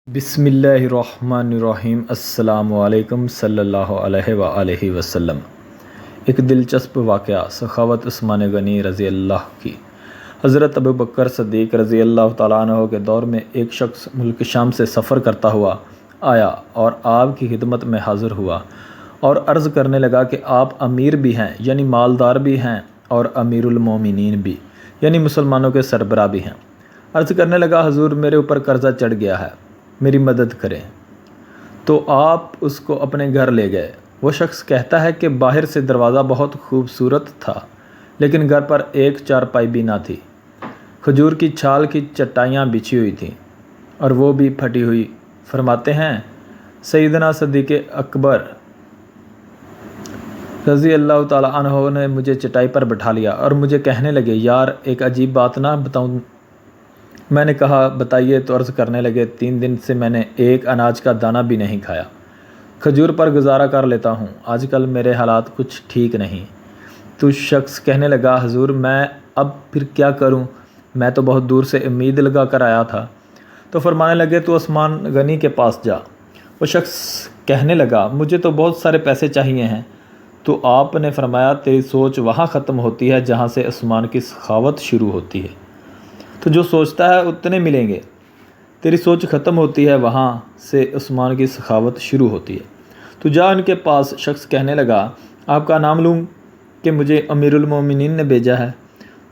बिस्मिल्लाहिर्रहमानिर्रहीम। अस्सलाम वालेकुम सल्लल्लाहु अलैहि वआलैहि वसल्लम। एक दिलचस्प वाक़या सखावत उस्मान गनी रज़ी अल्लाह की। हज़रत अबू बकर सद्दीक़ रज़ी अल्लाह तआला अन्हु के दौर में एक शख्स मुल्क शाम से सफ़र करता हुआ आया और आपकी खिदमत में हाज़िर हुआ और अर्ज़ करने लगा कि आप अमीर भी हैं यानी मालदार भी हैं और अमीरुल मोमिनीन भी यानी मुसलमानों के सरबराह भी हैं। अर्ज़ करने लगा, हुज़ूर मेरे ऊपर कर्ज़ा चढ़ गया है, मेरी मदद करें। तो आप उसको अपने घर ले गए। वो शख्स कहता है कि बाहर से दरवाज़ा बहुत खूबसूरत था लेकिन घर पर एक चारपाई भी ना थी। खजूर की छाल की चटाइयाँ बिछी हुई थीं और वो भी फटी हुई। फरमाते हैं सैयदना सिद्दीक़ अकबर रज़ी अल्लाह ताला अन्हो ने मुझे चटाई पर बैठा लिया और मुझे कहने लगे, यार एक अजीब बात ना बताऊँ। मैंने कहा बताइए। तो अर्ज़ करने लगे, 3 दिन से मैंने एक अनाज का दाना भी नहीं खाया, खजूर पर गुजारा कर लेता हूँ, आजकल मेरे हालात कुछ ठीक नहीं। तो शख्स कहने लगा, हुज़ूर मैं अब फिर क्या करूँ, मैं तो बहुत दूर से उम्मीद लगा कर आया था। तो फरमाने लगे, तो उस्मान गनी के पास जा। वो शख्स कहने लगा, मुझे तो बहुत सारे पैसे चाहिए हैं। तो आपने फरमाया, तेरी सोच वहाँ ख़त्म होती है जहाँ से उस्मान की सखावत शुरू होती है। तो जो सोचता है उतने मिलेंगे। तेरी सोच ख़त्म होती है वहाँ से उस्मान की सखावत शुरू होती है। तो जा उनके पास। शख्स कहने लगा, आपका नाम लूँ कि मुझे अमीरुल मोमिनीन ने भेजा है।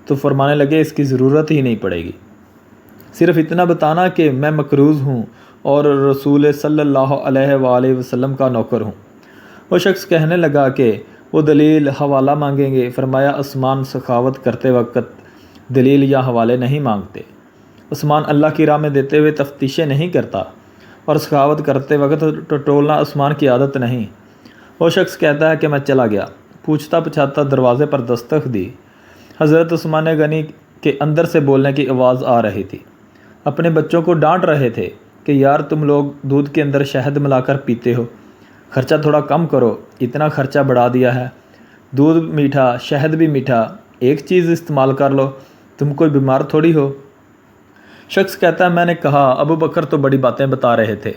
तो फरमाने लगे, इसकी ज़रूरत ही नहीं पड़ेगी, सिर्फ़ इतना बताना कि मैं मकरूज़ हूँ और रसूल सल्लल्लाहु अलैहि वसल्लम का नौकर हूँ। वो शख्स कहने लगा कि वो दलील हवाला मांगेंगे। फरमाया, उस्मान सखावत करते वक्त दलील या हवाले नहीं मांगते। उस्मान अल्लाह की राह में देते हुए तफ्तीशें नहीं करता और सखावत करते वक्त टटोलना उस्मान की आदत नहीं। वो शख्स कहता है कि मैं चला गया, पूछता पछाता दरवाज़े पर दस्तक दी। हज़रत उस्मान गनी के अंदर से बोलने की आवाज़ आ रही थी। अपने बच्चों को डांट रहे थे कि यार तुम लोग दूध के अंदर शहद मिलाकर पीते हो, खर्चा थोड़ा कम करो, इतना खर्चा बढ़ा दिया है, दूध मीठा शहद भी मीठा, एक चीज़ इस्तेमाल कर लो, तुम कोई बीमार थोड़ी हो। शख्स कहता है, मैंने कहा अबू बकर तो बड़ी बातें बता रहे थे,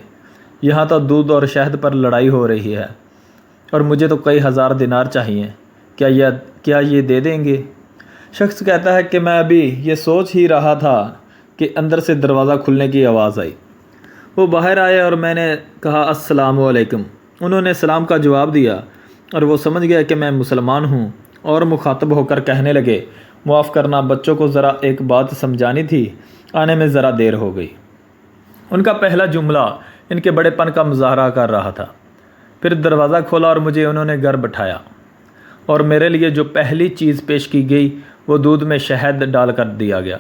यहाँ तो दूध और शहद पर लड़ाई हो रही है और मुझे तो कई हज़ार दिनार चाहिए, क्या ये दे देंगे। शख्स कहता है कि मैं अभी ये सोच ही रहा था कि अंदर से दरवाज़ा खुलने की आवाज़ आई। वो बाहर आए और मैंने कहा अस्सलामु अलैकुम। उन्होंने सलाम का जवाब दिया और वो समझ गया कि मैं मुसलमान हूँ और मुखातब होकर कहने लगे, माफ़ करना, बच्चों को ज़रा एक बात समझानी थी, आने में ज़रा देर हो गई। उनका पहला जुमला इनके बड़ेपन का मुजाहरा कर रहा था। फिर दरवाज़ा खोला और मुझे उन्होंने घर बैठाया और मेरे लिए जो पहली चीज़ पेश की गई वो दूध में शहद डाल कर दिया गया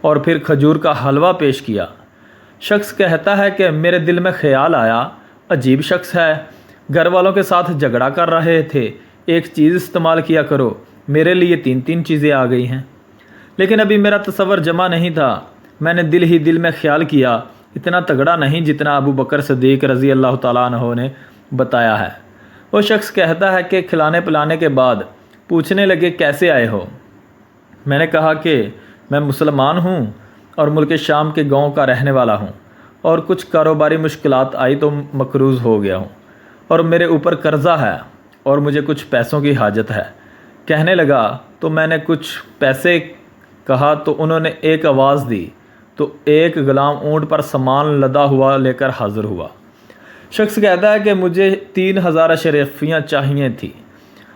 और फिर खजूर का हलवा पेश किया। शख्स कहता है कि मेरे दिल में ख़्याल आया, अजीब शख्स है, घर वालों के साथ झगड़ा कर रहे थे, एक चीज़ इस्तेमाल किया करो, मेरे लिए 3 चीज़ें आ गई हैं। लेकिन अभी मेरा तसव्वुर जमा नहीं था। मैंने दिल ही दिल में ख्याल किया, इतना तगड़ा नहीं जितना अबू बकर सिद्दीक़ रज़ी अल्लाह ताला अन्हु ने बताया है। वो शख्स कहता है कि खिलाने पिलाने के बाद पूछने लगे, कैसे आए हो। मैंने कहा कि मैं मुसलमान हूँ और मुल्क शाम के गाँव का रहने वाला हूँ और कुछ कारोबारी मुश्किलात आई तो मकरूज़ हो गया हूँ और मेरे ऊपर कर्ज़ा है और मुझे कुछ पैसों की हाजत है। कहने लगा तो मैंने कुछ पैसे कहा तो उन्होंने एक आवाज़ दी तो एक गुलाम ऊँट पर सामान लदा हुआ लेकर हाज़िर हुआ। शख्स कहता है कि मुझे 3000 अशरफियाँ चाहिए थी।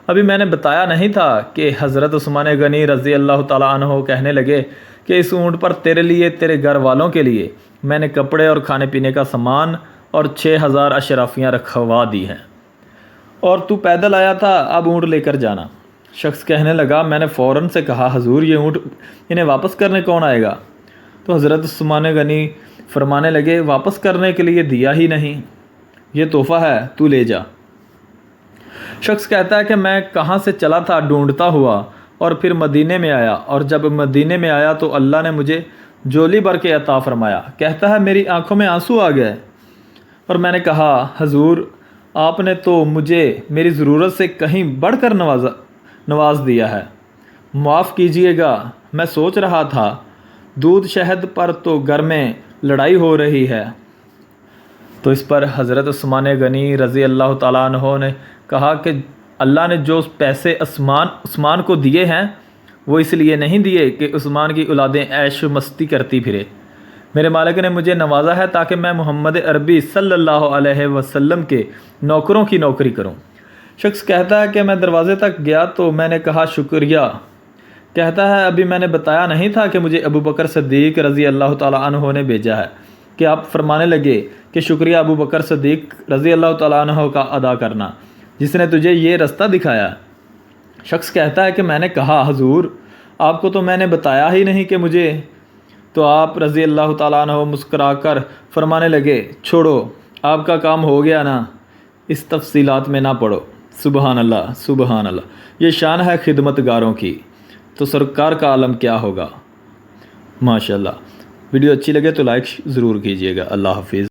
अभी मैंने बताया नहीं था कि हज़रत उस्मान गनी रज़ी अल्लाह ताला अन्हु कहने लगे कि इस ऊँट पर तेरे लिए, तेरे घर वालों के लिए मैंने कपड़े और खाने पीने का सामान और 6000 अशरफियाँ रखवा दी हैं और तू पैदल आया था, अब ऊँट लेकर जाना। शख्स कहने लगा, मैंने फ़ौरन से कहा, हुजूर ये ऊँट इन्हें वापस करने कौन आएगा। तो हज़रत उस्मान गनी फरमाने लगे, वापस करने के लिए दिया ही नहीं, ये तोहफ़ा है, तू ले जा। शख्स कहता है कि मैं कहाँ से चला था ढूंढता हुआ और फिर मदीने में आया और जब मदीने में आया तो अल्लाह ने मुझे जोली भर के अता फरमाया। कहता है मेरी आंखों में आंसू आ गए और मैंने कहा, हुजूर आपने तो मुझे मेरी ज़रूरत से कहीं बढ़कर नवाज दिया है, माफ़ कीजिएगा। मैं सोच रहा था दूध शहद पर तो घर में लड़ाई हो रही है تو اس پر حضرت عثمان غنی رضی اللہ تعالیٰ عنہ نے کہا کہ اللہ نے جو پیسے عثمان کو دیے ہیں وہ اس لیے نہیں دیے کہ عثمان کی اولادیں عیش و مستی کرتی پھرے، میرے مالک نے مجھے نوازا ہے تاکہ میں محمد عربی صلی اللہ علیہ وسلم کے نوکروں کی نوکری کروں۔ شخص کہتا ہے کہ میں دروازے تک گیا تو میں نے کہا شکریہ، کہتا ہے ابھی میں نے بتایا نہیں تھا کہ مجھے ابو بکر صدیق رضی اللہ تعالیٰ عنہ نے بھیجا ہے، کہ آپ فرمانے لگے کہ شکریہ ابو بکر صدیق رضی اللہ تعالیٰ عنہ کا ادا کرنا جس نے تجھے یہ رستہ دکھایا۔ شخص کہتا ہے کہ میں نے کہا حضور آپ کو تو میں نے بتایا ہی نہیں کہ مجھے، تو آپ رضی اللہ تعالیٰ عنہ مسکرا کر فرمانے لگے چھوڑو آپ کا کام ہو گیا نا، اس تفصیلات میں نہ پڑو۔ سبحان اللہ سبحان اللہ، یہ شان ہے خدمت گاروں کی، تو سرکار کا عالم کیا ہوگا۔ ماشاءاللہ، ویڈیو اچھی لگے تو لائک ضرور کیجیے گا۔ اللہ حافظ۔